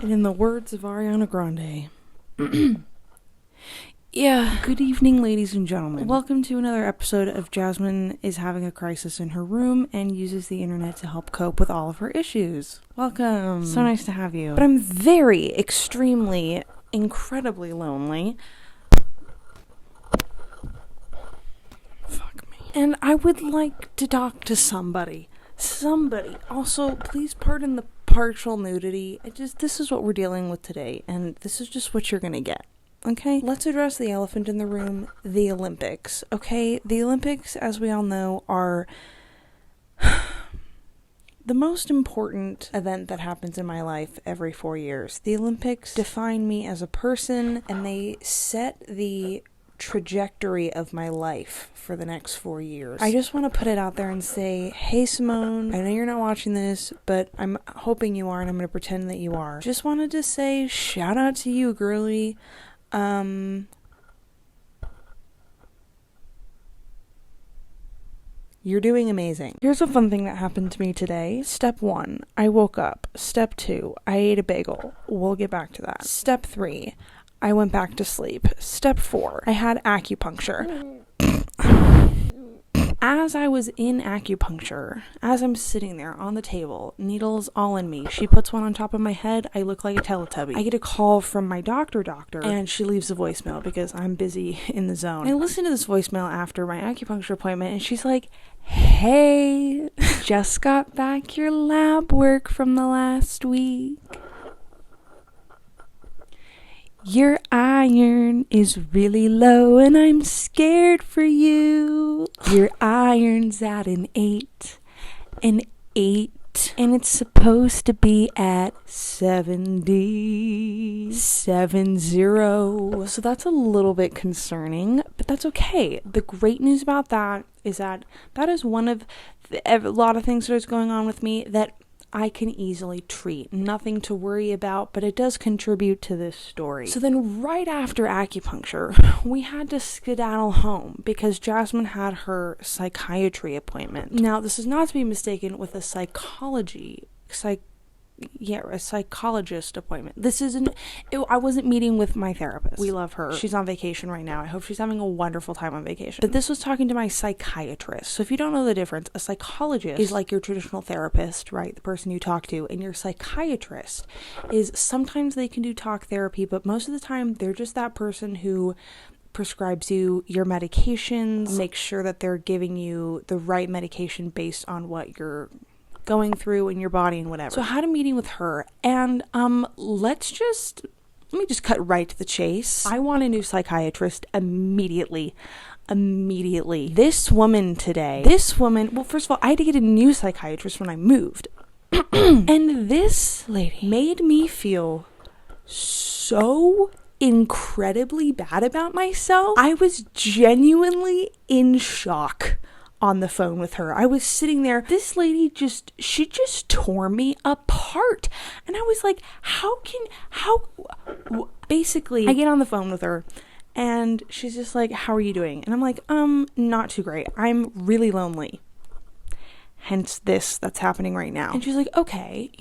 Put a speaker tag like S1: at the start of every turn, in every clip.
S1: And in the words of Ariana Grande, yeah, good evening, ladies and gentlemen. Welcome to another episode of Jasmine is having a crisis in her room and uses the internet to help cope with all of her issues. Welcome. So nice to have you. But I'm very, extremely, incredibly lonely. Fuck me. And I would like to talk to somebody. Also, please pardon the partial nudity. This is what we're dealing with today, and this is just what you're gonna get. Okay? Let's address the elephant in the room, the Olympics. Okay? The Olympics, as we all know, are the most important event that happens in my life every 4 years. The Olympics define me as a person, and they set the trajectory of my life for the next 4 years. I just want to put it out there and say, hey Simone, I know you're not watching this, but I'm hoping you are, and I'm going to pretend that you are. Just wanted to say shout out to you, girly. You're doing amazing. Here's a fun thing that happened to me today. Step 1, I woke up. Step 2, I ate a bagel. We'll get back to that. Step 3, I went back to sleep. Step 4, I had acupuncture. As I was in acupuncture, as I'm sitting there on the table, needles all in me, she puts one on top of my head, I look like a Teletubby. I get a call from my doctor, and she leaves a voicemail because I'm busy in the zone. I listen to this voicemail after my acupuncture appointment, and she's like, hey, just got back your lab work from the last week. Your iron is really low and I'm scared for you. Your iron's at an 8. And it's supposed to be at 70. 70. So that's a little bit concerning, but that's okay. The great news about that is that is one of a lot of things that is going on with me that I can easily treat. Nothing to worry about, but it does contribute to this story. So then right after acupuncture, we had to skedaddle home because Jasmine had her psychiatry appointment. Now, this is not to be mistaken with a a psychologist appointment. I wasn't meeting with my therapist. We love her. She's on vacation right now. I hope she's having a wonderful time on vacation. But this was talking to my psychiatrist. So if you don't know the difference, a psychologist is like your traditional therapist, right? The person you talk to. And your psychiatrist is, sometimes they can do talk therapy, but most of the time they're just that person who prescribes you your medications, makes sure that they're giving you the right medication based on what you're going through in your body and whatever. So I had a meeting with her, and let me just cut right to the chase. I want a new psychiatrist immediately. This woman, well, first of all, I had to get a new psychiatrist when I moved. And this lady made me feel so incredibly bad about myself. I was genuinely in shock on the phone with her. I was sitting there, this lady she just tore me apart. And I was like, basically, I get on the phone with her and she's just like, how are you doing? And I'm like, not too great. I'm really lonely. Hence that's happening right now. And she's like, okay,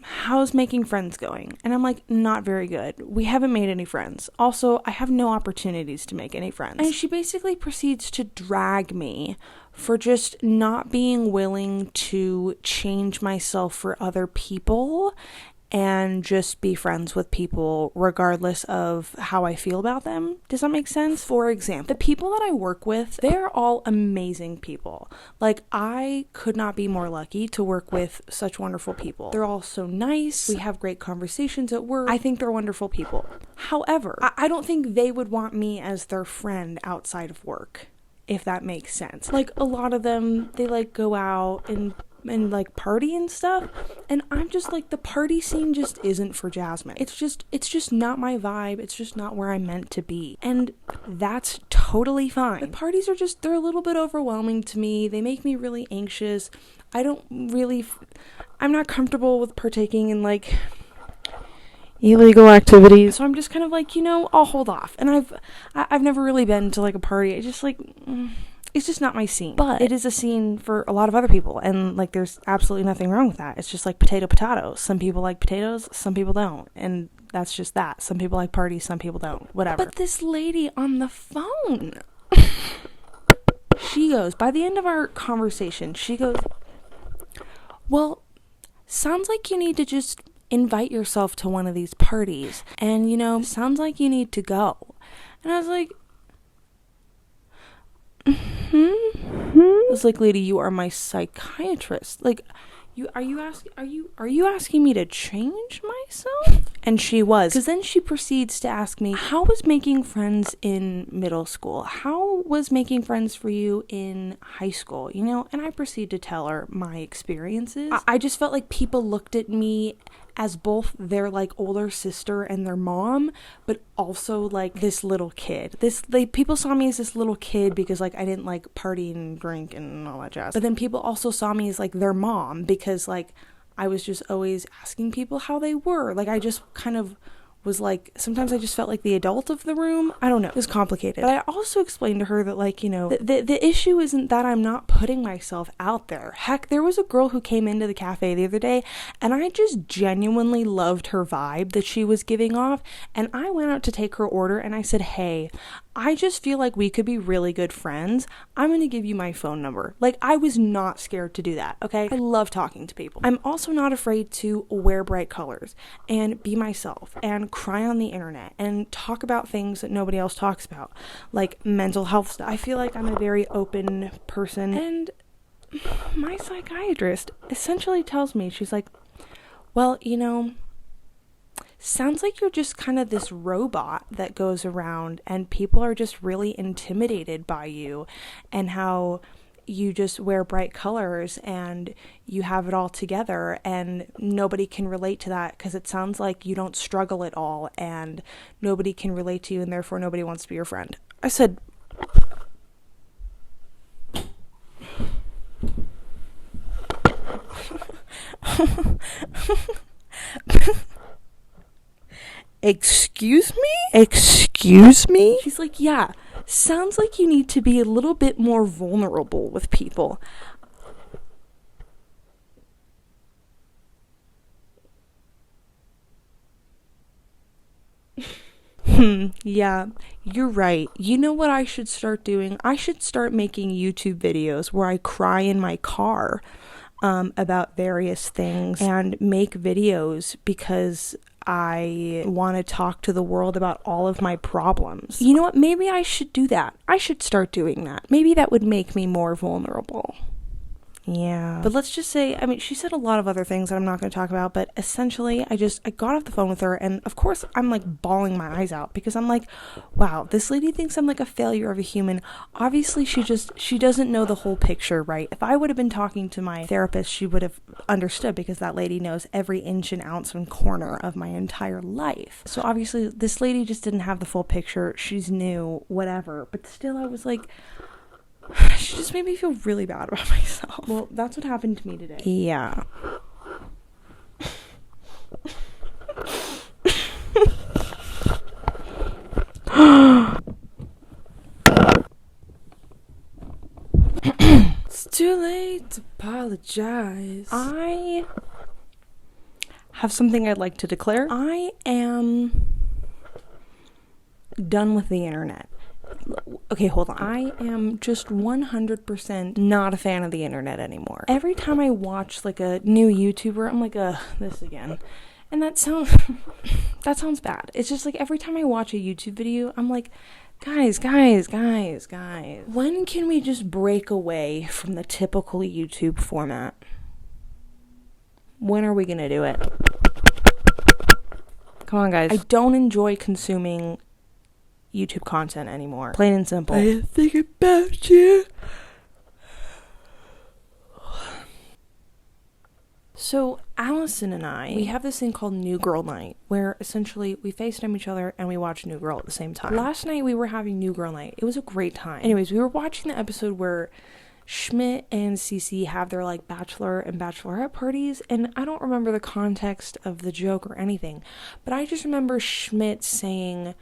S1: how's making friends going? And I'm like, not very good. We haven't made any friends. Also, I have no opportunities to make any friends. And she basically proceeds to drag me for just not being willing to change myself for other people and just be friends with people regardless of how I feel about them. Does that make sense? For example, the people that I work with, they're all amazing people. Like, I could not be more lucky to work with such wonderful people. They're all so nice. We have great conversations at work. I think they're wonderful people. However, I don't think they would want me as their friend outside of work, if that makes sense. Like, a lot of them, they like go out and like party and stuff, and I'm just like, the party scene just isn't for Jasmine. It's just not my vibe. It's just not where I'm meant to be, and that's totally fine. The parties are they're a little bit overwhelming to me. They make me really anxious. I'm not comfortable with partaking in like illegal activities, so I'm just kind of like, I'll hold off. And I've never really been to like a party. I just like It's just not my scene. But it is a scene for a lot of other people, and like there's absolutely nothing wrong with that. It's just like potato. Some people like potatoes, some people don't, and that's just that. Some people like parties, some people don't. Whatever. But this lady on the phone, she goes, by the end of our conversation, she goes, well, sounds like you need to just invite yourself to one of these parties, and sounds like you need to go. And I was like, I was like, lady, you are my psychiatrist. Like, are you asking me to change myself? And she was, because then she proceeds to ask me, how was making friends in middle school? How was making friends for you in high school? And I proceed to tell her my experiences. I just felt like people looked at me as both their like older sister and their mom, but also like this little kid. People saw me as this little kid because like I didn't like party and drink and all that jazz. But then people also saw me as like their mom because like I was just always asking people how they were. Like I just kind of was like, sometimes I just felt like the adult of the room. I don't know. It was complicated. But I also explained to her that like, the issue isn't that I'm not putting myself out there. Heck, there was a girl who came into the cafe the other day and I just genuinely loved her vibe that she was giving off. And I went out to take her order and I said, hey, I just feel like we could be really good friends. I'm going to give you my phone number. Like, I was not scared to do that, okay? I love talking to people. I'm also not afraid to wear bright colors and be myself and cry on the internet and talk about things that nobody else talks about, like mental health stuff. I feel like I'm a very open person. And my psychiatrist essentially tells me, she's like, well, sounds like you're just kind of this robot that goes around and people are just really intimidated by you and how you just wear bright colors and you have it all together and nobody can relate to that because it sounds like you don't struggle at all and nobody can relate to you and therefore nobody wants to be your friend. I said, Excuse me? She's like, yeah, sounds like you need to be a little bit more vulnerable with people. Yeah, you're right. You know what I should start doing? I should start making YouTube videos where I cry in my car about various things and make videos because I want to talk to the world about all of my problems. You know what? Maybe I should do that. I should start doing that. Maybe that would make me more vulnerable. Yeah. But let's just say, I mean, she said a lot of other things that I'm not going to talk about, but essentially I got off the phone with her and of course I'm like bawling my eyes out because I'm like, wow, this lady thinks I'm like a failure of a human. Obviously she doesn't know the whole picture, right? If I would have been talking to my therapist, she would have understood because that lady knows every inch and ounce and corner of my entire life. So obviously this lady just didn't have the full picture. She's new, whatever. But still I was like, she just made me feel really bad about myself. Well, that's what happened to me today. Yeah. It's too late to apologize. I have something I'd like to declare. I am done with the internet. Okay, hold on. I am just 100% not a fan of the internet anymore. Every time I watch like a new YouTuber, I'm like, this again. And that sounds bad. It's just like every time I watch a YouTube video, I'm like, guys, when can we just break away from the typical YouTube format? When are we gonna do it? Come on, guys. I don't enjoy consuming YouTube content anymore. Plain and simple. I think about you. So Allison and I, we have this thing called New Girl Night, where essentially we FaceTime each other and we watch New Girl at the same time. Last night we were having New Girl Night. It was a great time. Anyways, we were watching the episode where Schmidt and Cece have their like bachelor and bachelorette parties, and I don't remember the context of the joke or anything, but I just remember Schmidt saying,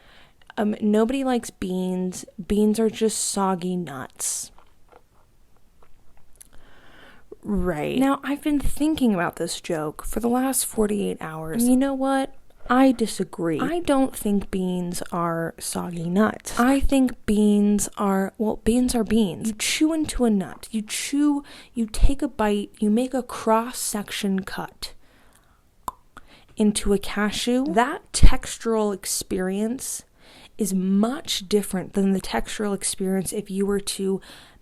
S1: nobody likes beans. Beans are just soggy nuts. Right. Now, I've been thinking about this joke for the last 48 hours. And you know what? I disagree. I don't think beans are soggy nuts. I think beans are beans. You chew into a nut. You take a bite, you make a cross-section cut into a cashew. That textural experience is much different than the textural experience if you were to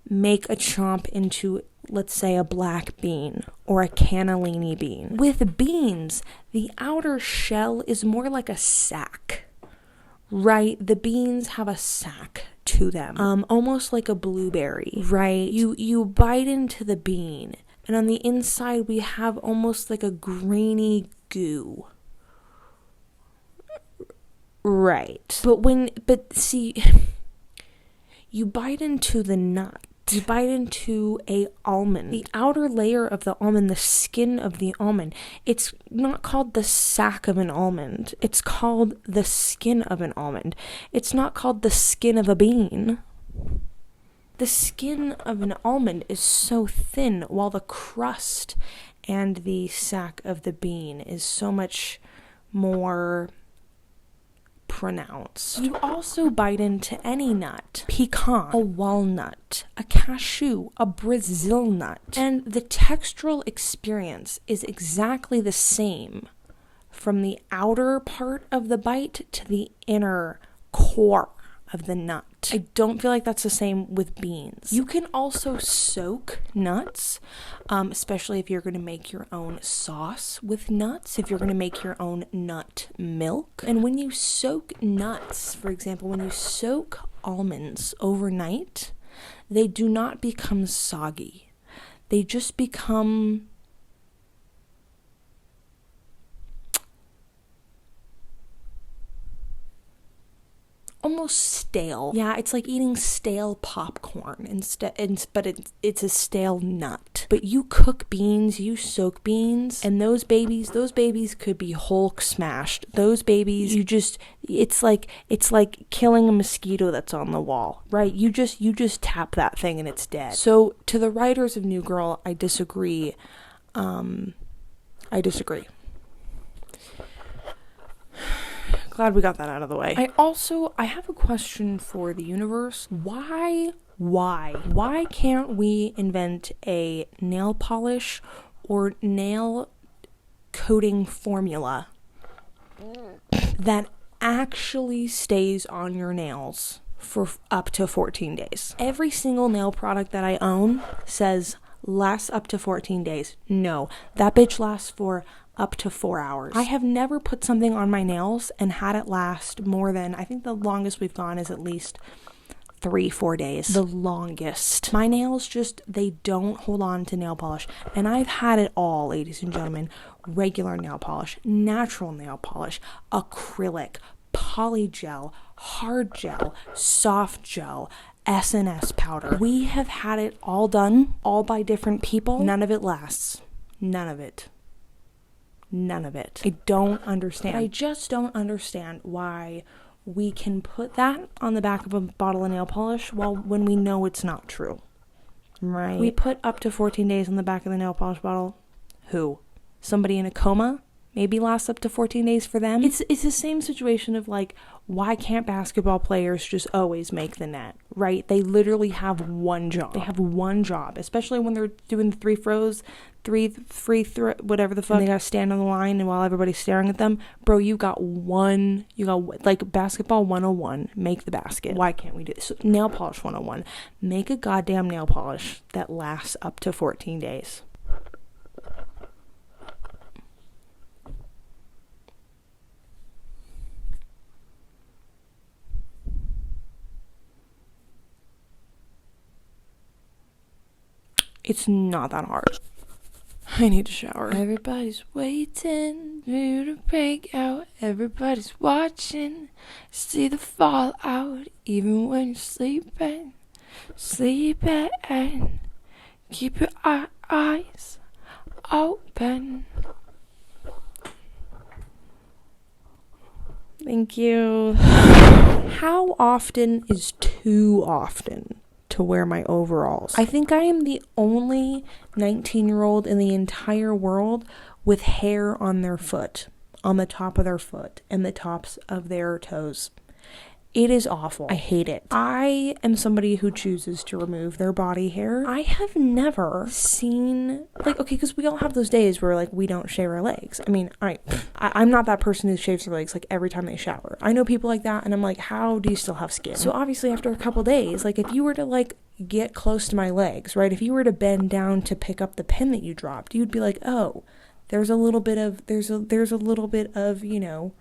S1: make a chomp into, let's say, a black bean or a cannellini bean. With beans, the outer shell is more like a sack, right? The beans have a sack to them, almost like a blueberry, right? You bite into the bean, and on the inside we have almost like a grainy goo. Right. But see, you bite into the nut. You bite into a almond. The outer layer of the almond, the skin of the almond, it's not called the sack of an almond. It's called the skin of an almond. It's not called the skin of a bean. The skin of an almond is so thin, while the crust and the sack of the bean is so much more pronounced. You also bite into any nut: pecan, a walnut, a cashew, a Brazil nut, and the textural experience is exactly the same from the outer part of the bite to the inner core of the nut. I don't feel like that's the same with beans. You can also soak nuts, especially if you're going to make your own sauce with nuts, if you're going to make your own nut milk. And when you soak nuts, for example, when you soak almonds overnight, they do not become soggy. They just become almost stale. Yeah, it's like eating stale popcorn but it's a stale nut. But you cook beans, you soak beans, and those babies could be Hulk smashed. Those babies, it's like killing a mosquito that's on the wall, right? You just tap that thing and it's dead. So to the writers of New Girl, I disagree. Glad we got that out of the way. I have a question for the universe. Why can't we invent a nail polish or nail coating formula that actually stays on your nails for up to 14 days? Every single nail product that I own says lasts up to 14 days. No, that bitch lasts for up to 4 hours. I have never put something on my nails and had it last more than, I think the longest we've gone is at least 3-4 days. The longest. My nails they don't hold on to nail polish. And I've had it all, ladies and gentlemen. Regular nail polish, natural nail polish, acrylic, polygel, hard gel, soft gel, SNS powder. We have had it all done, all by different people. None of it lasts. None of it. I don't understand. I just don't understand why we can put that on the back of a bottle of nail polish when we know it's not true. Right. We put up to 14 days on the back of the nail polish bottle. Who? Somebody in a coma? Maybe lasts up to 14 days for them. It's the same situation of like, why can't basketball players just always make the net, right? They literally have one job. Especially when they're doing the whatever the fuck. And they gotta stand on the line and while everybody's staring at them. Bro, you got like basketball 101, make the basket. Why can't we do this? So, nail polish 101, make a goddamn nail polish that lasts up to 14 days. It's not that hard. I need to shower. Everybody's waiting for you to break out. Everybody's watching. See the fallout. Even when you're sleeping. Keep your eyes open. Thank you. How often is too often to
S2: to wear my overalls. I think I am the only 19-year-old in the entire world with hair on their foot, on the top of their foot and the tops of their toes. It is awful. I hate it. I am somebody who chooses to remove their body hair. I have never seen, like, okay, because we all have those days where, like, we don't shave our legs. I mean, I'm not that person who shaves their legs, like, every time they shower. I know people like that, and I'm like, how do you still have skin? So obviously after a couple days, like, if you were to, like, get close to my legs, right, if you were to bend down to pick up the pin that you dropped, you'd be like, oh, there's a little bit of, you know,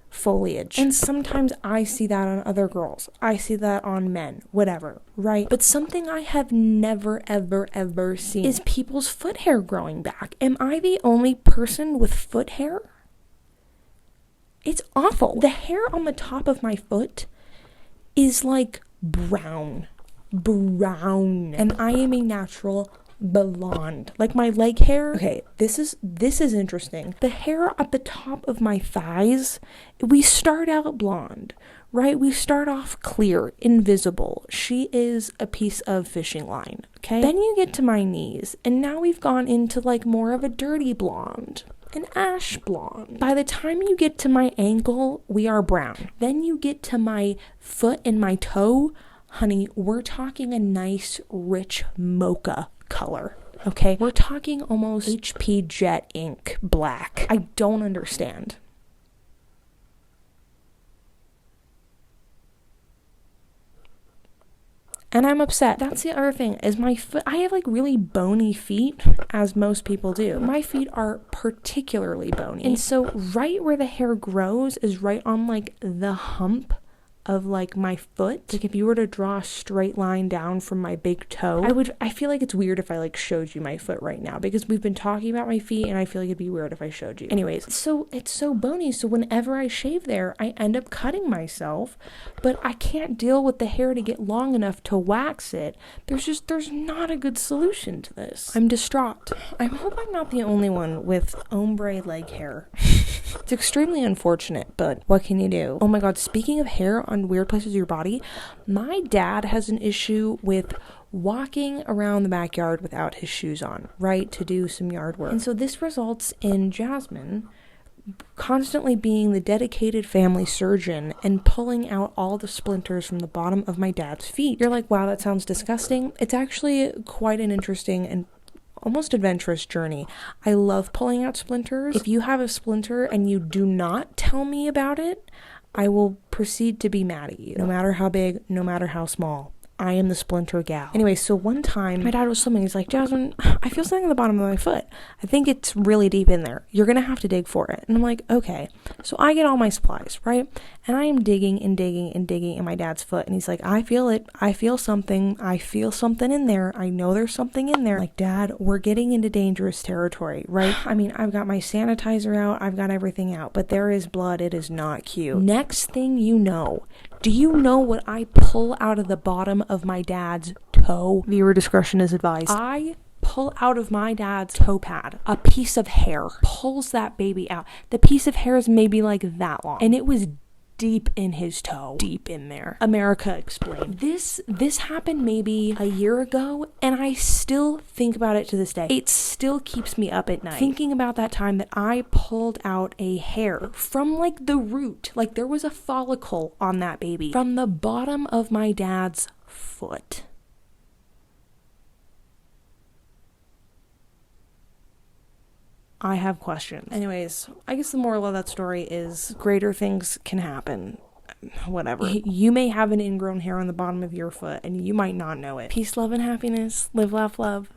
S2: foliage. And sometimes I see that on other girls. I see that on men, whatever, right? But something I have never, ever seen is people's foot hair growing back. Am I the only person with foot hair? It's awful. The hair on the top of my foot is like brown. And I am a natural blonde. Like my leg hair. Okay, this is interesting. The hair at the top of my thighs, we start out blonde, right? We start off clear, invisible. She is a piece of fishing line, okay? Then you get to my knees, and now we've gone into like more of a dirty blonde. An ash blonde. By the time you get to my ankle, we are brown. Then you get to my foot and my toe, honey, we're talking a nice, rich mocha color, okay? We're talking almost HP Jet ink black. I don't understand. And I'm upset. That's the other thing, is my foot, I have like really bony feet, as most people do. My feet are particularly bony. And so right where the hair grows is right on like the hump of like my foot. Like if you were to draw a straight line down from my big toe, I feel like it's weird if I like showed you my foot right now, because we've been talking about my feet and I feel like it'd be weird if I showed you. Anyways, so it's so bony, so whenever I shave there, I end up cutting myself, but I can't deal with the hair to get long enough to wax it. There's not a good solution to this. I'm distraught. I hope I'm not the only one with ombre leg hair. It's extremely unfortunate, but what can you do? Oh my god, speaking of hair on weird places of your body, my dad has an issue with walking around the backyard without his shoes on, right, to do some yard work. And so this results in Jasmine constantly being the dedicated family surgeon and pulling out all the splinters from the bottom of my dad's feet. You're like, wow, that sounds disgusting. It's actually quite an interesting and almost adventurous journey. I love pulling out splinters. If you have a splinter and you do not tell me about it, I will proceed to be mad at you. No matter how big, no matter how small. I am the splinter gal. Anyway, so one time, my dad was swimming. He's like, Jasmine, I feel something on the bottom of my foot. I think it's really deep in there. You're going to have to dig for it. And I'm like, okay. So I get all my supplies, right? And I am digging and digging and digging in my dad's foot. And he's like, I feel it. I feel something. I feel something in there. I know there's something in there. I'm like, Dad, we're getting into dangerous territory, right? I mean, I've got my sanitizer out. I've got everything out. But there is blood. It is not cute. Next thing you know, do you know what I pull out of the bottom of my dad's toe? Viewer discretion is advised. I pull out of my dad's toe pad a piece of hair. Pulls that baby out. The piece of hair is maybe like that long. And it was deep in his toe. Deep in there. America explained. This happened maybe a year ago, and I still think about it to this day. It still keeps me up at night, thinking about that time that I pulled out a hair from like the root. Like there was a follicle on that baby from the bottom of my dad's foot. I have questions. Anyways, I guess the moral of that story is greater things can happen. Whatever. You may have an ingrown hair on the bottom of your foot and you might not know it. Peace, love, and happiness. Live, laugh, love.